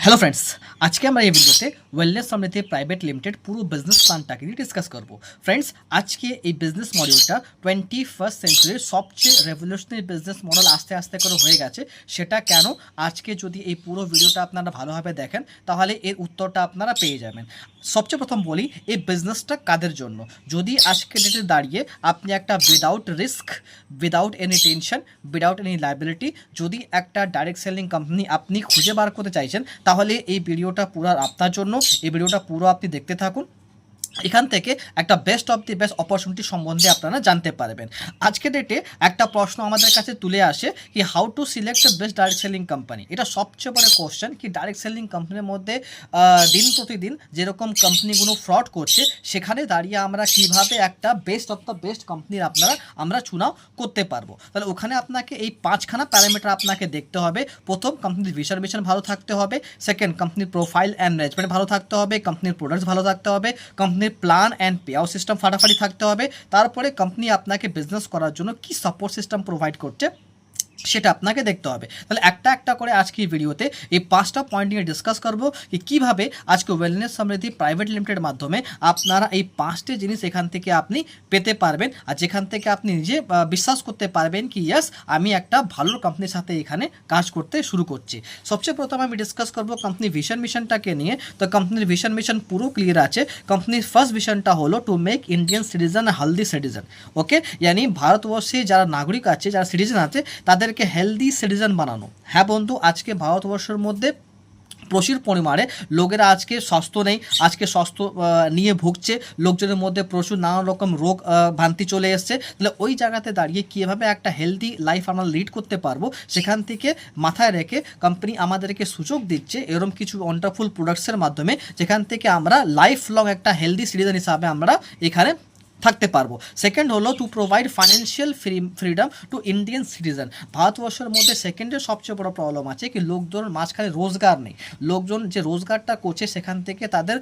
Hello friends, আজকে আমরা এই ভিডিওতে ওয়েলনেস সমৃদ্ধি প্রাইভেট লিমিটেড পুরো বিজনেস প্ল্যানটাকে নিয়ে ডিসকাস করব। ফ্রেন্ডস, আজকে এই বিজনেস মডেলটা 21st সেঞ্চুরির সবচেয়ে রেভলিউশনারি বিজনেস মডেল আস্তে আস্তে করে হয়ে গেছে। সেটা কেন, আজকে যদি এই পুরো ভিডিওটা আপনারা ভালোভাবে দেখেন তাহলে এর উত্তরটা আপনারা পেয়ে যাবেন। সবচেয়ে প্রথম বলি, এই বিজনেসটা কাদের জন্য। যদি আজকে ডেটে দাঁড়িয়ে আপনি একটা without risk, without any tension, without any liability যদি একটা ডাইরেক্ট সেলিং কোম্পানি আপনি খুঁজে বার করতে চাইছেন, তাহলে এই ভিডিওটা পুরো আপনার জন্য। এই ভিডিওটা পুরো আপনি দেখতে থাকুন, এখান থেকে একটা best of the best opportunity সম্বন্ধে আপনারা জানতে পারবেন। আজকে ডেটে একটা প্রশ্ন আমাদের কাছে তুলে আসে কি how to select best direct selling company. এটা সবচেয়ে বড় কোশ্চেন কি ডাইরেক্ট সেলিং কোম্পানির মধ্যে দিন প্রতিদিন যেরকম কোম্পানিগুলো ফ্রড করছে, সেখানে দাঁড়িয়ে আমরা কিভাবে একটা বেস্ট অফ দ্য বেস্ট কোম্পানির আমরা চুনাও করতে পারবো। তাহলে ওখানে আপনাকে এই 5খানা প্যারামিটার আপনাকে দেখতে হবে। প্রথম, কোম্পানির ভিশন ভালো থাকতে হবে। সেকেন্ড, কোম্পানির প্রোফাইল অ্যান্ড ম্যানেজমেন্ট ভালো থাকতে হবে। কোম্পানির প্রোডাক্টস ভালো থাকতে হবে। কোম্পানির plan and pay out system ফাটাফাটি থাকতে হবে। তারপরে কোম্পানি আপনাকে বিজনেস করার জন্য কি সাপোর্ট সিস্টেম প্রোভাইড করছে সেটা আপনাকে দেখতে হবে। তাহলে একটা একটা করে আজকে এই ভিডিওতে এই 5টা পয়েন্ট নিয়ে ডিসকাস করবো কি কীভাবে আজকে ওয়েলনেস সমৃদ্ধি প্রাইভেট লিমিটেড মাধ্যমে আপনারা এই 5টি জিনিস এখান থেকে আপনি পেতে পারবেন, আর যেখান থেকে আপনি নিজে বিশ্বাস করতে পারবেন কি ইয়েস আমি একটা ভালো কোম্পানির সাথে এখানে কাজ করতে শুরু করছি। সবচেয়ে প্রথম আমি ডিসকাস করবো কোম্পানির মিশনটাকে নিয়ে। তো কোম্পানির মিশন পুরো ক্লিয়ার আছে। কোম্পানির ফার্স্ট মিশনটা হলো to make Indian citizen healthy citizen. Okay, यानी ভারতবর্ষে যারা নাগরিক আছে, যারা সিটিজেন আছে, তাদেরকে হেলদি সিটিজেন বানানো। হ্যাঁ বন্ধু, আজকে ভারতবর্ষের মধ্যে প্রচুর পরিমাণে লোকেরা আজকে স্বাস্থ্য নেই, আজকে স্বাস্থ্য নিয়ে ভুগছে, লোকজনের মধ্যে প্রচুর নানা রকম রোগ ভ্রান্তি চলে এসছে। তাহলে ওই জায়গাতে দাঁড়িয়ে কীভাবে একটা হেলদি লাইফ আমরা লিড করতে পারবো, সেখান থেকে মাথায় রেখে কোম্পানি আমাদেরকে সুযোগ দিচ্ছে এরকম কিছু ওয়ান্ডারফুল প্রোডাক্টসের মাধ্যমে, যেখান থেকে আমরা লাইফ লং একটা হেলদি সিটিজেন হিসাবে আমরা এখানে থাকতে পারবো। সেকেন্ড হলো to provide financial freedom two Indian citizen. ভারতবর্ষের মধ্যে সেকেন্ডের সবচেয়ে বড় প্রবলেম আছে কি লোকজন মাঝখানে রোজগার নেই। লোকজন যে রোজগারটা করছে সেখান থেকে তাদের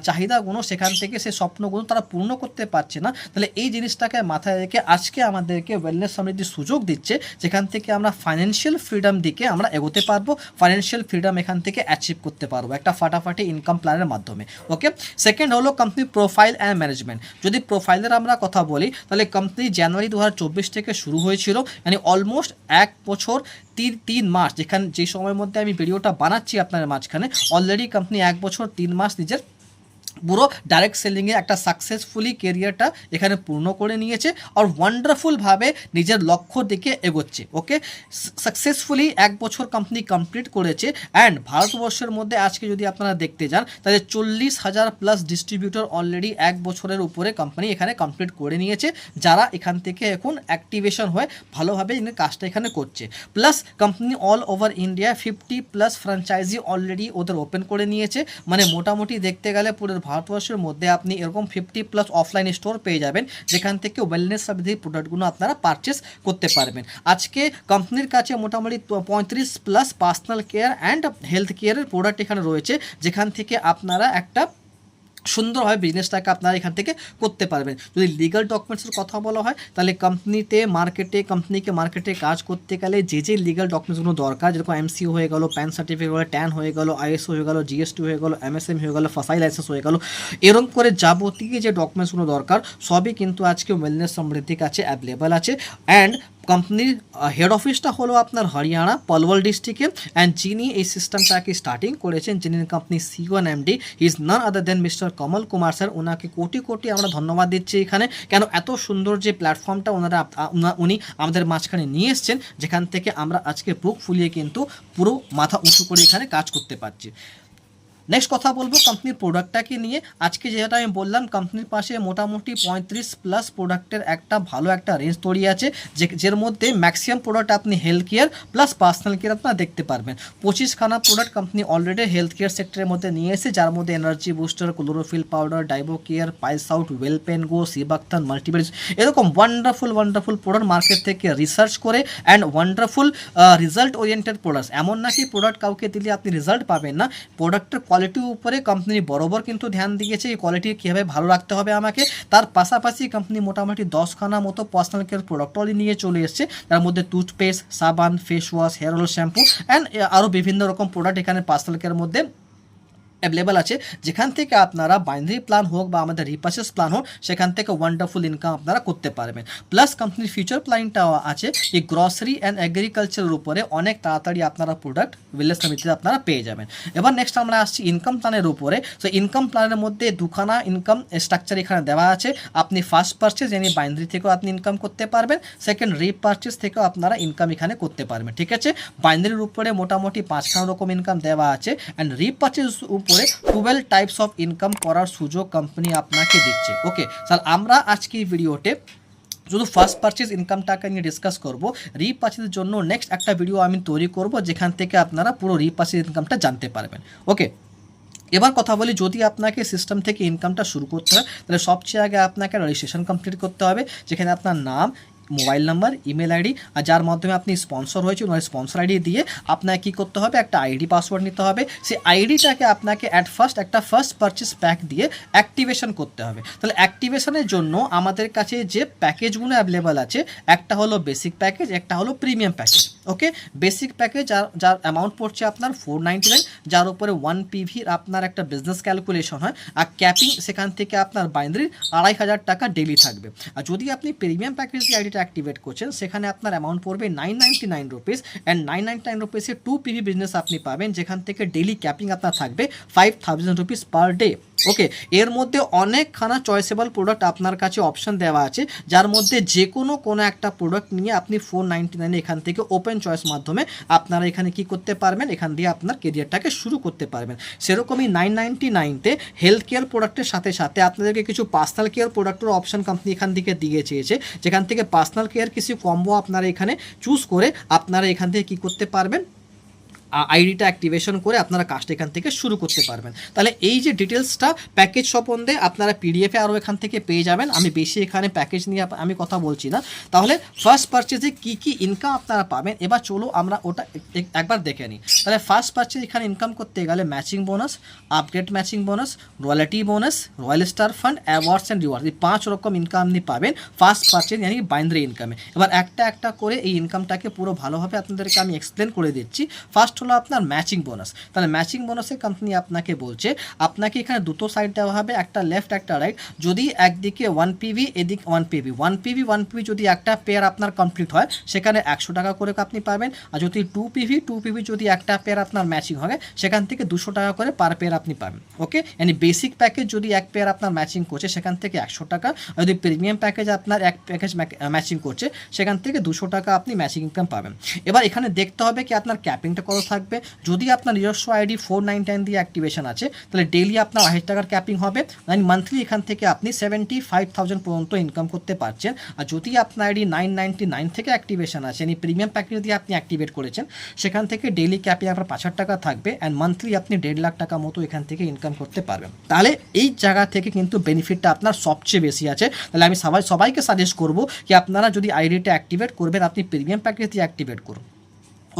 চাহিদাগুলো, সেখান থেকে সে স্বপ্নগুলো তারা পূর্ণ করতে পারছে না। তাহলে এই জিনিসটাকে মাথায় রেখে আজকে আমাদেরকে ওয়েলনেস সমৃদ্ধির সুযোগ দিচ্ছে, যেখান থেকে আমরা ফাইন্যান্সিয়াল ফ্রিডম দিকে আমরা এগোতে পারবো, ফাইন্যান্সিয়াল ফ্রিডম এখান থেকে অ্যাচিভ করতে পারবো একটা ফাটাফাটি ইনকাম প্ল্যানের মাধ্যমে। ওকে, সেকেন্ড হলো কোম্পানি প্রোফাইল অ্যান্ড ম্যানেজমেন্ট। যদি প্রোফাইলের আমরা কথা বলি তাহলে কোম্পানি জানুয়ারি 2024 থেকে শুরু হয়েছিল, মানে অলমোস্ট 1 বছর 3 মাস, যে সময়ের মধ্যে আমি ভিডিওটা বানাচ্ছি আপনার মাঝখানে অলরেডি কোম্পানি 1 বছর 3 মাস নিজের পুরো ডাইরেক্ট সেলিংয়ে একটা সাকসেসফুলি কেরিয়ারটা এখানে পূর্ণ করে নিয়েছে আর ওয়ান্ডারফুলভাবে নিজের লক্ষ্য দিকে এগোচ্ছে। ওকে, সাকসেসফুলি 1 বছর কোম্পানি কমপ্লিট করেছে। অ্যান্ড ভারতবর্ষের মধ্যে আজকে যদি আপনারা দেখতে যান তাহলে 40,000 প্লাস ডিস্ট্রিবিউটর অলরেডি 1 বছরের উপরে কোম্পানি এখানে কমপ্লিট করে নিয়েছে, যারা এখান থেকে এখন অ্যাক্টিভেশন হয়ে ভালোভাবে কাজটা এখানে করছে। Plus company all over India 50+ franchise already ওদের ওপেন করে নিয়েছে, মানে মোটামুটি দেখতে গেলে পুরো ভারতবর্ষের মধ্যে আপনি এরকম 50+ অফলাইন স্টোর পেয়ে যাবেন, যেখান থেকে ওয়েলনেস সার্ভিস প্রোডাক্টগুলো আপনারা পারচেস করতে পারবেন। আজকে কোম্পানির কাছে মোটামুটি 35+ পার্সোনাল কেয়ার অ্যান্ড হেলথ কেয়ারের প্রোডাক্ট এখানে রয়েছে, যেখান থেকে আপনারা একটা সুন্দরভাবে বিজনেসটাকে আপনারা এখান থেকে করতে পারবেন। যদি লিগাল ডকুমেন্টসের কথা বলা হয় তাহলে কোম্পানিকে মার্কেটে কাজ করতে গেলে যে লিগাল ডকুমেন্টসগুলো দরকার, যেরকম এমসিও হয়ে গেল, প্যান সার্টিফিকেট হয়ে গেলো, ট্যান হয়ে গেলো, আইএসও হয়ে গেলো, জিএসটি হয়ে গেলো, এমএসএম হয়ে গেলো, ফাসাই লাইসেন্স হয়ে গেলো, এরকম করে যাবতীয় যে ডকুমেন্টসগুলো দরকার সবই কিন্তু আজকে ওয়েলনেস সমৃদ্ধির কাছে অ্যাভেলেবেল আছে। অ্যান্ড কোম্পানির হেড অফিসটা হলো আপনার হরিয়ানা পলওয়াল ডিস্ট্রিক্টে। অ্যান্ড যিনি এই সিস্টেমটাকে স্টার্টিং করেছেন, যিনি company CEO and MD, is none other than mister Kamal Kumar sir. ওনাকে কোটি আমরা ধন্যবাদ দিচ্ছি এখানে, কেন এত সুন্দর যে প্ল্যাটফর্মটা উনি আমাদের মাঝখানে নিয়ে এসছেন, যেখান থেকে আমরা আজকে বুক ফুলিয়ে কিন্তু পুরো মাথা উঁচু করে এখানে কাজ করতে পারছি। নেক্সট কথা বলবো কোম্পানির প্রোডাক্টটাকে নিয়ে। আজকে যেটা আমি বললাম কোম্পানির পাশে মোটামুটি 35+ প্রোডাক্টের একটা ভালো একটা রেঞ্জ তৈরি আছে, যের মধ্যে ম্যাক্সিমাম প্রোডাক্ট আপনি health care plus personal care আপনারা দেখতে পারবেন। 25খানা product company already health care সেক্টরের মধ্যে নিয়ে এসে, যার মধ্যে এনার্জি বুস্টার, ক্লোরোফিল পাউডার, ডাইবো কেয়ার, পাইলস আউট, ওয়েলপেন গো, সিবাক্তান, মাল্টিভিটামিন, এরকম ওয়ান্ডারফুল প্রোডাক্ট মার্কেট থেকে রিসার্চ করে and wonderful result oriented products. এমন নাকি প্রোডাক্ট কাউকে দিলে আপনি রেজাল্ট পাবেন না, প্রোডাক্টের কোয়ালিটির উপরে কোম্পানি বরাবর কিন্তু ধ্যান দিয়েছে, এই কোয়ালিটি কীভাবে ভালো রাখতে হবে আমাকে। তার পাশাপাশি কোম্পানি মোটামুটি 10খানা মতো পার্সোনাল কেয়ার প্রোডাক্ট অলরেডি নিয়ে চলে এসছে, তার মধ্যে টুথপেস্ট, সাবান, face wash, hair oil, shampoo and আরও বিভিন্ন রকম প্রোডাক্ট এখানে পার্সোনাল কেয়ারের মধ্যে অ্যাভেলেবল আছে, যেখান থেকে আপনারা বাইনারি প্ল্যান হোক বা আমাদের রিপার্চেস প্ল্যান হোক, সেখান থেকে ওয়ান্ডারফুল ইনকাম আপনারা করতে পারবেন। প্লাস কোম্পানির ফিউচার প্ল্যানটাও আছে, এই গ্রসারি অ্যান্ড এগ্রিকালচারের উপরে অনেক তাড়াতাড়ি আপনারা প্রোডাক্ট ওয়েলনেস সমিতিতে আপনারা পেয়ে যাবেন। এবার নেক্সট আমরা আসছি ইনকাম প্ল্যানের উপরে। সো ইনকাম প্ল্যানের মধ্যে দুখানা ইনকাম স্ট্রাকচার এখানে দেওয়া আছে। আপনি ফার্স্ট পারচেজ yani বাইনারি থেকেও আপনি ইনকাম করতে পারবেন, সেকেন্ড রিপারচেস থেকেও আপনারা ইনকাম এখানে করতে পারবেন। ঠিক আছে, বাইনারির উপরে মোটামুটি 5খানা রকম ইনকাম দেওয়া আছে অ্যান্ড রিপারচেস উপরে 12 টাইপস অফ ইনকাম করার সুযোগ কোম্পানি আপনাকে দিচ্ছে। ওকে স্যার, আমরা আজকে এই ভিডিওতে শুধু ফার্স্ট পারচেজ ইনকামটাকে নিয়ে ডিসকাস করব। রিপারচেজের জন্য নেক্সট একটা ভিডিও আমি তৈরি করব, যেখান থেকে আপনারা পুরো রিপারচেজ ইনকামটা জানতে পারবেন। ওকে, এবার কথা বলি, যদি আপনাকে সিস্টেম থেকে ইনকামটা শুরু করতে হয় তাহলে সবচেয়ে আগে আপনাকে রেজিস্ট্রেশন কমপ্লিট করতে হবে, যেখানে আপনার নাম, মোবাইল নাম্বার, ইমেল আইডি আর যার মাধ্যমে আপনি স্পন্সর হয়েছে ওনার স্পন্সর আইডি দিয়ে আপনাকে কী করতে হবে, একটা আইডি পাসওয়ার্ড নিতে হবে। সেই আইডিটাকে আপনাকে একটা ফার্স্ট পারচেস প্যাক দিয়ে অ্যাক্টিভেশন করতে হবে। তাহলে অ্যাক্টিভেশনের জন্য আমাদের কাছে যে প্যাকেজগুলো অ্যাভেলেবেল আছে, একটা হলো বেসিক প্যাকেজ, একটা হলো প্রিমিয়াম প্যাকেজ। ওকে, বেসিক প্যাকেজ যার অ্যামাউন্ট পড়ছে আপনার 499, যার উপরে 1 PV আপনার একটা বিজনেস ক্যালকুলেশন হয়, আর ক্যাপিং সেখান থেকে আপনার বাইনারির 2500 টাকা ডেলি থাকবে। আর যদি আপনি প্রিমিয়াম প্যাকেজ দিয়ে আইডিটা অ্যাক্টিভেট করছেন, সেখানে আপনার অ্যামাউন্ট পড়বে 999 রুপিস অ্যান্ড 999 রুপিসে 2 PV বিজনেস আপনি পাবেন, যেখান থেকে ডেলি ক্যাপিং আপনার থাকবে 5000 রুপিস পার ডে। ওকে, এর মধ্যে অনেকখানা চয়েসেবল প্রোডাক্ট আপনার কাছে অপশন দেওয়া আছে, যার মধ্যে যে কোনো একটা প্রোডাক্ট নিয়ে আপনি 499 এখান থেকে ওপেন চয়েস মাধ্যমে আপনারা এখানে কি করতে পারবেন, এখান দিয়ে আপনার কেরিয়ারটাকে শুরু করতে পারবেন। সেরকমই 999তে হেলথ কেয়ার প্রোডাক্টের সাথে সাথে আপনাদেরকে কিছু পার্সোনাল কেয়ার প্রোডাক্টের অপশন কোম্পানি এখান থেকে দিয়ে চেয়েছে, যেখান থেকে পার্সোনাল কেয়ার কিছু কম্বো আপনারা এখানে চুজ করে আপনারা এখান থেকে কী করতে পারবেন, আইডিটা অ্যাক্টিভেশন করে আপনারা কাজটা এখান থেকে শুরু করতে পারবেন। তাহলে এই যে ডিটেলসটা প্যাকেজ সম্বন্ধে আপনারা পিডিএফে আরও এখান থেকে পেয়ে যাবেন। আমি বেশি এখানে প্যাকেজ নিয়ে আমি কথা বলছি না। তাহলে ফার্স্ট পারচেজে কী কী ইনকাম আপনারা পাবেন, এবার চলো আমরা ওটা একবার দেখে নিই। তাহলে ফার্স্ট পারচেজ এখানে ইনকাম করতে গেলে matching bonus, upgrade matching bonus, royalty bonus, royal star fund, awards and reward, এই 5 রকম ইনকাম আপনি পাবেন ফার্স্ট পারচেজ yani বাইনারি ইনকামে। এবার একটা করে এই ইনকামটাকে পুরো ভালোভাবে আপনাদেরকে আমি এক্সপ্লেন করে দিচ্ছি। ফার্স্ট হলো আপনার ম্যাচিং বোনাস। তাহলে ম্যাচিং বোনাসে কোম্পানি আপনাকে বলছে আপনাকে এখানে দুটো সাইড দেওয়া হবে, একটা লেফট একটা রাইট। যদি একদিকে 1 PV এদিকে 1 PV যদি একটা পেয়ার আপনার কমপ্লিট হয়, সেখানে 100 টাকা করে আপনি পাবেন। আর যদি 2 PV যদি একটা পেয়ার আপনার ম্যাচিং হয়, সেখান থেকে 200 টাকা করে পার পেয়ার আপনি পাবেন। ওকে, yani বেসিক প্যাকেজ যদি এক পেয়ার আপনার ম্যাচিং করছে, সেখান থেকে 100 টাকা। আর যদি প্রিমিয়াম প্যাকেজ আপনার এক প্যাকেজ ম্যাচিং করছে, সেখান থেকে 200 টাকা আপনি ম্যাচিং ইনকাম পাবেন। এবার এখানে দেখতে হবে কি আপনার ক্যাপিংটা কত থাকবে। যদি আপনার নিজস্ব আইডি 499 দিয়ে অ্যাক্টিভেশন আছে, তাহলে ডেইলি আপনার 1000 টাকার ক্যাপিং হবে, মানে মান্থলি এখান থেকে আপনি 75,000 পর্যন্ত ইনকাম করতে পারছেন। আর যদি আপনার আইডি 999 থেকে অ্যাক্টিভেশন আছে, মানে প্রিমিয়াম প্যাকেজ দিয়ে আপনি অ্যাক্টিভেট করেছেন, সেখান থেকে ডেইলি ক্যাপিং আপনার 5000 টাকা থাকবে অ্যান্ড মান্থলি আপনি 1.5 লাখ টাকা মতো এখান থেকে ইনকাম করতে পারবেন। তাহলে এই জায়গা থেকে কিন্তু বেনিফিটটা আপনার সবচেয়ে বেশি আছে। তাহলে আমি সবাইকে সাজেস্ট করবো কি আপনারা যদি আইডিটা অ্যাক্টিভেট করবেন, আপনি প্রিমিয়াম প্যাকেজ দিয়ে অ্যাক্টিভেট করুন।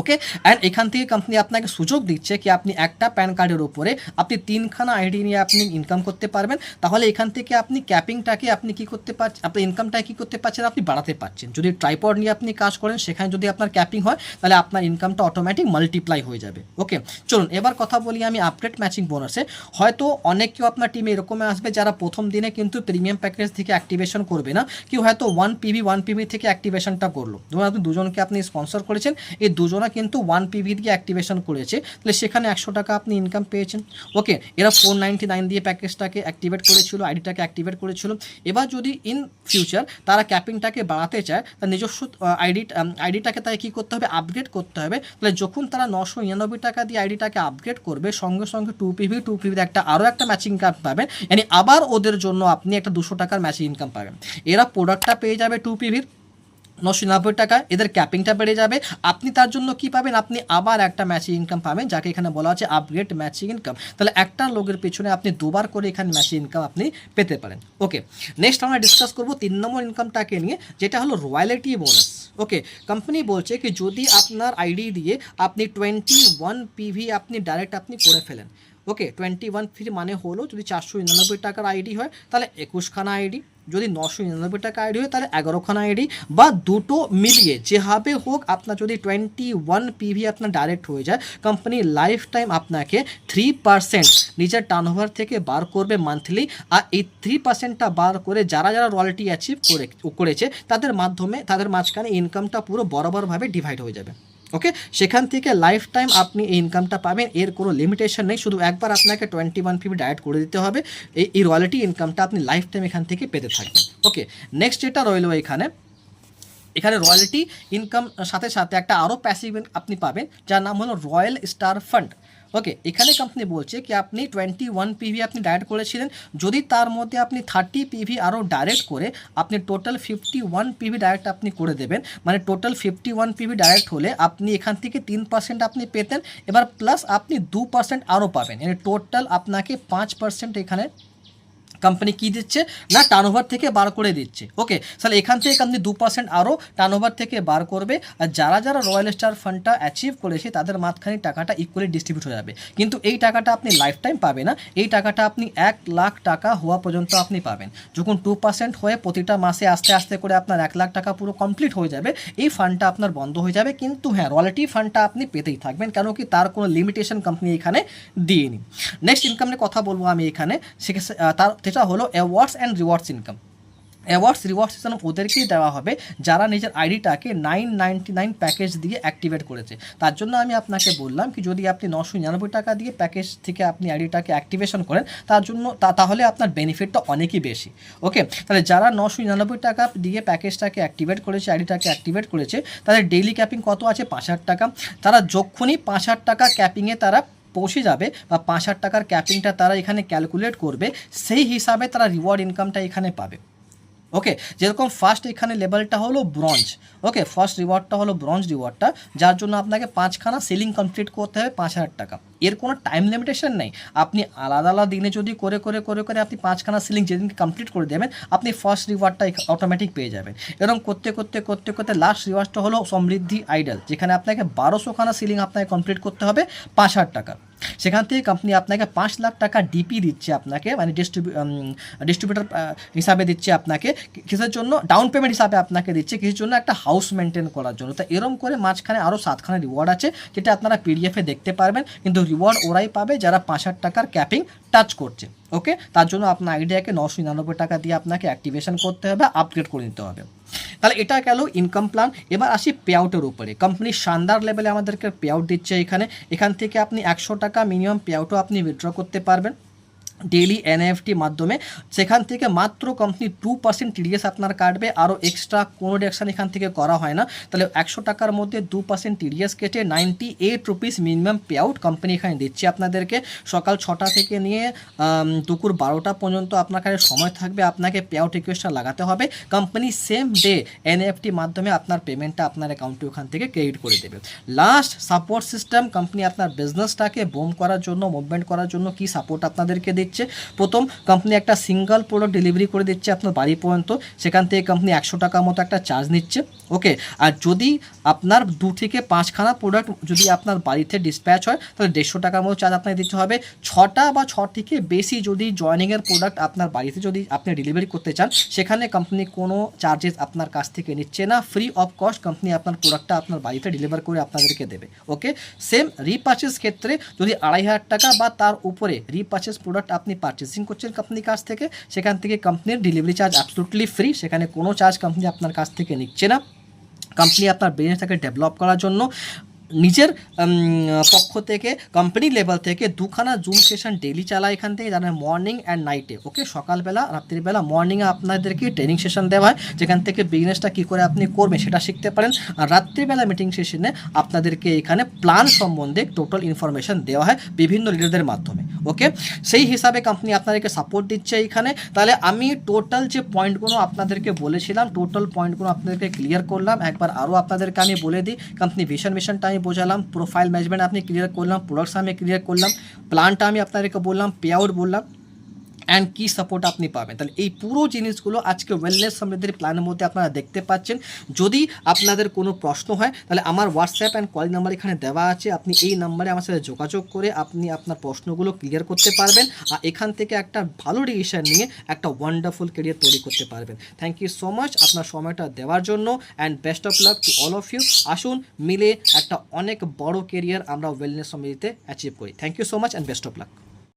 ওকে, অ্যান্ড এখান থেকে কোম্পানি আপনাকে সুযোগ দিচ্ছে কি আপনি একটা প্যান কার্ডের উপরে আপনি 3খানা আইডি নিয়ে আপনি ইনকাম করতে পারবেন। তাহলে এখান থেকে আপনি ক্যাপিংটাকে আপনি কী করতে পারছেন, আপনার ইনকামটাকে কী করতে পারছেন, আপনি বাড়াতে পারছেন। যদি ট্রাইপড নিয়ে আপনি কাজ করেন, সেখানে যদি আপনার ক্যাপিং হয়, তাহলে আপনার ইনকামটা অটোমেটিক মাল্টিপ্লাই হয়ে যাবে। ওকে, চলুন এবার কথা বলি আমি আপগ্রেড ম্যাচিং বোনাসে। হয়তো অনেক কেউ আপনার টিমে এরকম আসবে যারা প্রথম দিনে কিন্তু প্রিমিয়াম প্যাকেজ থেকে অ্যাক্টিভেশন করবে না, কেউ হয়তো 1 PV থেকে অ্যাক্টিভেশনটা করলো। ধরুন আপনি দুজনকে আপনি স্পন্সর করেছেন, এই দুজনা কিন্তু 1 PV দিয়ে অ্যাক্টিভেশন করেছে, তাহলে সেখানে 100 টাকা আপনি ইনকাম পেয়েছেন। ওকে, এরা 499 দিয়ে প্যাকেজটাকে অ্যাক্টিভেট করেছিল, আইডিটাকে অ্যাক্টিভেট করেছিল। এবার যদি ইন ফিউচার তারা ক্যাপিংটাকে বাড়াতে চায়, তার নিজস্ব আইডিটাকে তাই কী করতে হবে, আপগ্রেড করতে হবে। তাহলে যখন তারা 999 টাকা দিয়ে আইডিটাকে আপগ্রেড করবে, সঙ্গে সঙ্গে 2 PV আরও একটা ম্যাচিং ইনকাম পাবেন, yani আবার ওদের জন্য আপনি একটা 200 টাকার ম্যাচিং ইনকাম পাবেন। এরা প্রোডাক্টটা পেয়ে যাবে 2 PV, 990 টাকা এদের ক্যাপিংটা বেড়ে যাবে। আপনি তার জন্য কি পাবেন, আপনি আবার একটা ম্যাচিং ইনকাম পাবেন, যাকে এখানে বলা আছে আপগ্রেড ম্যাচিং ইনকাম। তাহলে একটা লোকের পেছনে আপনি দুবার করে এখানে ম্যাচিং ইনকাম আপনি পেতে পারেন। ওকে, নেক্সট আমরা ডিসকাস করবো 3 নম্বর ইনকামটাকে নিয়ে, যেটা হলো রয়্যালিটি বোনাস। ওকে, কোম্পানি বলছে কি যদি আপনার আইডি দিয়ে আপনি 21 পিভি আপনি ডাইরেক্ট আপনি করে ফেলেন। ওকে, 21 পিভি মানে হলো যদি 499 টাকার আইডি হয় তাহলে 21খানা আইডি, যদি 999 টাকা আইডি হয় তাহলে 11খানা আইডি, বা দুটো মিলিয়ে যেভাবে হোক আপনার যদি 21 পিভি আপনার ডাইরেক্ট হয়ে যায়, কোম্পানি লাইফ টাইম আপনাকে 3% নিজের টার্নওভার থেকে বার করবে মান্থলি। আর এই 3%টা বার করে যারা যারা রয়্যালটি অ্যাচিভ করেছে তাদের মাঝখানে ইনকামটা পুরো বরাবরভাবে ডিভাইড হয়ে যাবে। ওকে, সেখান থেকে লাইফ টাইম আপনি এই ইনকামটা পাবেন, এর কোনো লিমিটেশন নেই, শুধু একবার আপনাকে 21 পিভি ডাইরেক্ট করে দিতে হবে, এই রয়্যালিটি ইনকামটা আপনি লাইফ টাইম এখান থেকে পেতে থাকবেন। ওকে, নেক্সট যেটা রইল এখানে রয়্যালিটি ইনকাম সাথে সাথে একটা আরও প্যাসিভ আপনি পাবেন, যার নাম হলো রয়্যাল স্টার ফান্ড। ওকে, এখানে কোম্পানি বলছে কি আপনি 21 পিভি আপনি ডাইরেক্ট করেছিলেন, যদি তার মধ্যে আপনি 30 পিভি আরও ডাইরেক্ট করে আপনি টোটাল 51 পিভি ডাইরেক্ট আপনি করে দেবেন, মানে টোটাল 51 পিভি ডাইরেক্ট হলে আপনি এখান থেকে 3% আপনি পেতেন, এবার প্লাস আপনি 2% আরও পাবেন, মানে টোটাল আপনাকে 5% এখানে কোম্পানি কী দিচ্ছে না টার্নওভার থেকে বার করে দিচ্ছে। ওকে, তাহলে এখান থেকে আপনি 2% আরও টার্নওভার থেকে বার করবে, আর যারা যারা রয়্যাল স্টার ফান্ডটা অ্যাচিভ করেছে তাদের মাঝখানে টাকাটা ইকুয়ালি ডিস্ট্রিবিউট হয়ে যাবে। কিন্তু এই টাকাটা আপনি লাইফ টাইম পাবে না, এই টাকাটা আপনি 1 লাখ টাকা হওয়া পর্যন্ত আপনি পাবেন। যখন 2% হয়ে প্রতিটা মাসে আস্তে আস্তে করে আপনার 1 লাখ টাকা পুরো কমপ্লিট হয়ে যাবে, এই ফান্ডটা আপনার বন্ধ হয়ে যাবে। কিন্তু হ্যাঁ, রয়্যালিটি ফান্ডটা আপনি পেতেই থাকবেন, কেন কি তার কোনো লিমিটেশন কোম্পানি এখানে দিইনি। নেক্সট ইনকাম নিয়ে কথা বলবো আমি এখানে, সেটা হলো awards and rewards income. Rewards system ওদেরকেই দেওয়া হবে যারা নিজের আইডিটাকে 999 প্যাকেজ দিয়ে অ্যাক্টিভেট করেছে। তার জন্য আমি আপনাকে বললাম কি যদি আপনি 999 টাকা দিয়ে প্যাকেজ থেকে আপনি আইডিটাকে অ্যাক্টিভেশন করেন তার জন্য তাহলে আপনার বেনিফিটটা অনেকই বেশি। ওকে, তাহলে যারা 999 টাকা দিয়ে প্যাকেজটাকে অ্যাক্টিভেট করেছে, আইডিটাকে অ্যাক্টিভেট করেছে, তাদের ডেইলি ক্যাপিং কত আছে 5,000 টাকা। তারা যখনই 5,000 টাকা ক্যাপিংয়ে তারা পৌঁছে যাবে বা 5,000 টাকার ক্যাপিংটা তারা এখানে ক্যালকুলেট করবে, সেই হিসাবে তারা রিওয়ার্ড ইনকামটা এখানে পাবে। ওকে, যেরকম ফার্স্ট এখানে লেভেলটা হলো ব্রঞ্জ। ওকে, ফার্স্ট রিওয়ার্ডটা হলো ব্রঞ্জ রিওয়ার্ডটা, যার জন্য আপনাকে 5খানা সিলিং কমপ্লিট করতে হবে 5,000 টাকা। এর কোনো টাইম লিমিটেশন নেই, আপনি আলাদা আলাদা দিনে যদি করে আপনি 5খানা সিলিং যেদিনকে কমপ্লিট করে দেবেন আপনি ফার্স্ট রিওয়ার্ডটা অটোমেটিক পেয়ে যাবেন। এরকম করতে লাস্ট রিওয়ার্ডটা হলো সমৃদ্ধি আইডল, যেখানে আপনাকে 1200খানা সিলিং আপনাকে কমপ্লিট করতে হবে 5,000 টাকা। সেখান থেকে কোম্পানি আপনাকে 5 লাখ টাকা ডিপি দিচ্ছে আপনাকে, মানে ডিস্ট্রিবিউটার হিসাবে দিচ্ছে আপনাকে, কিসের জন্য ডাউন পেমেন্ট হিসাবে আপনাকে দিচ্ছে কিছুর জন্য একটা হাউস মেনটেন করার জন্য। তো এরকম করে মাঝখানে আরও 7খানা রিওয়ার্ড আছে, যেটা আপনারা পিডিএফে দেখতে পারবেন, কিন্তু রিওয়ার্ড ওরাই পাবে যারা 5,000 টাকার ক্যাপিং টাচ করছে। ওকে, তার জন্য আপনার আইডিয়াকে 999 টাকা দিয়ে আপনাকে অ্যাক্টিভেশন করতে হবে, আপগ্রেড করে নিতে হবে। তাহলে এটা গেল ইনকাম প্ল্যান। এবার আসি পে আউটের উপরে। কোম্পানি শানদার লেভেলে আমাদেরকে পে আউট দিচ্ছে এখান থেকে আপনি 100 টাকা মিনিমাম পে আউটও আপনি উইথড্র করতে পারবেন ডেইলি এনএফটি মাধ্যমে। সেখান থেকে মাত্র কোম্পানি 2% টিডিএস আপনার কাটবে, আরও এক্সট্রা কোনো ডিডাকশান এখান থেকে করা হয় না। তাহলে 100 টাকার মধ্যে 2% টিডিএস কেটে 98 rupees minimum pay out company এখানে দিচ্ছে আপনাদেরকে। সকাল 6টা থেকে নিয়ে দুপুর 12টা পর্যন্ত আপনার কাছে সময় থাকবে, আপনাকে পে আউট রিকোয়েস্টটা লাগাতে হবে। কোম্পানি সেম ডে এনএফটি মাধ্যমে আপনার পেমেন্টটা আপনার অ্যাকাউন্টে ওখান থেকে ক্রেডিট করে দেবে। লাস্ট সাপোর্ট সিস্টেম, কোম্পানি আপনার বিজনেসটাকে বুম করার জন্য, মুভমেন্ট করার জন্য কি সাপোর্ট আপনাদেরকে দিচ্ছে। প্রথম, কোম্পানি একটা সিঙ্গল প্রোডাক্ট ডেলিভারি করে দিচ্ছে আপনার বাড়ি পর্যন্ত, সেখান থেকে কোম্পানি 100 টাকার মতো একটা চার্জ নিচ্ছে। ওকে, আর যদি আপনার 2 থেকে 5খানা প্রোডাক্ট যদি আপনার বাড়িতে ডিসপ্যাচ হয় তাহলে 150 টাকার মতো চার্জ আপনাকে দিতে হবে। 6টা বা 6 থেকে বেশি যদি জয়নিংয়ের প্রোডাক্ট আপনার বাড়িতে যদি আপনি ডেলিভারি করতে চান, সেখানে কোম্পানি কোনো চার্জেস আপনার কাছ থেকে নিচ্ছে না, ফ্রি অফ কস্ট কোম্পানি আপনার প্রোডাক্টটা আপনার বাড়িতে ডেলিভার করে আপনাদেরকে দেবে। ওকে, সেম রিপারচেস ক্ষেত্রে যদি 2,500 টাকা বা তার উপরে রিপারচেস প্রোডাক্ট আপনি পারচেসিং করছেন কোম্পানির কাছ থেকে, সেখান থেকে কোম্পানির ডেলিভারি চার্জ অ্যাবসলুটলি ফ্রি, সেখানে কোনো চার্জ কোম্পানি আপনার কাছ থেকে নিচ্ছে না। কোম্পানি আপনার বিজনেসটাকে ডেভেলপ করার জন্য নিজের পক্ষ থেকে কোম্পানি লেভেল থেকে 2খানা জুম সেশন ডেইলি চালায় এখান থেকে, যারা মর্নিং অ্যান্ড নাইটে। ওকে, সকালবেলা রাত্রিবেলা মর্নিংয়ে আপনাদেরকে ট্রেনিং সেশন দেওয়া হয়, যেখান থেকে বিজনেসটা কী করে আপনি করবেন সেটা শিখতে পারেন। আর রাত্রিবেলা মিটিং সেশনে আপনাদেরকে এখানে প্ল্যান সম্বন্ধে টোটাল ইনফরমেশন দেওয়া হয় বিভিন্ন লিডারদের মাধ্যমে। ওকে, সেই হিসাবে কোম্পানি আপনাদেরকে সাপোর্ট দিচ্ছে এইখানে। তাহলে আমি টোটাল যে পয়েন্টগুলো আপনাদেরকে বলেছিলাম, টোটাল পয়েন্টগুলো আপনাদেরকে ক্লিয়ার করলাম। একবার আরও আপনাদেরকে আমি বলে দিই, কোম্পানি মিশনটা আমি বোঝালাম, প্রোফাইল ম্যানেজমেন্ট আপনি ক্লিয়ার করলাম, প্রোডাক্টস আমি ক্লিয়ার করলাম, প্ল্যানটা আমি আপনাদেরকে বললাম, পে আউট বললাম, অ্যান্ড কী সাপোর্ট আপনি পাবেন। তাহলে এই পুরো জিনিসগুলো আজকে ওয়েলনেস সমৃদ্ধির প্ল্যানের মধ্যে আপনারা দেখতে পাচ্ছেন। যদি আপনাদের কোনো প্রশ্ন হয় তাহলে আমার হোয়াটসঅ্যাপ অ্যান্ড কল নাম্বার এখানে দেওয়া আছে, আপনি এই নাম্বারে আমার সাথে যোগাযোগ করে আপনি আপনার প্রশ্নগুলো ক্লিয়ার করতে পারবেন, আর এখান থেকে একটা ভালো ডিসিশন নিয়ে একটা ওয়ান্ডারফুল কেরিয়ার তৈরি করতে পারবেন। থ্যাংক ইউ সো মাচ আপনার সময়টা দেওয়ার জন্য, and best of luck to all of you. আসুন মিলে একটা অনেক বড় কেরিয়ার আমরা ওয়েলনেস সমৃদ্ধিতে অ্যাচিভ করি। Thank you so much and best of lakh.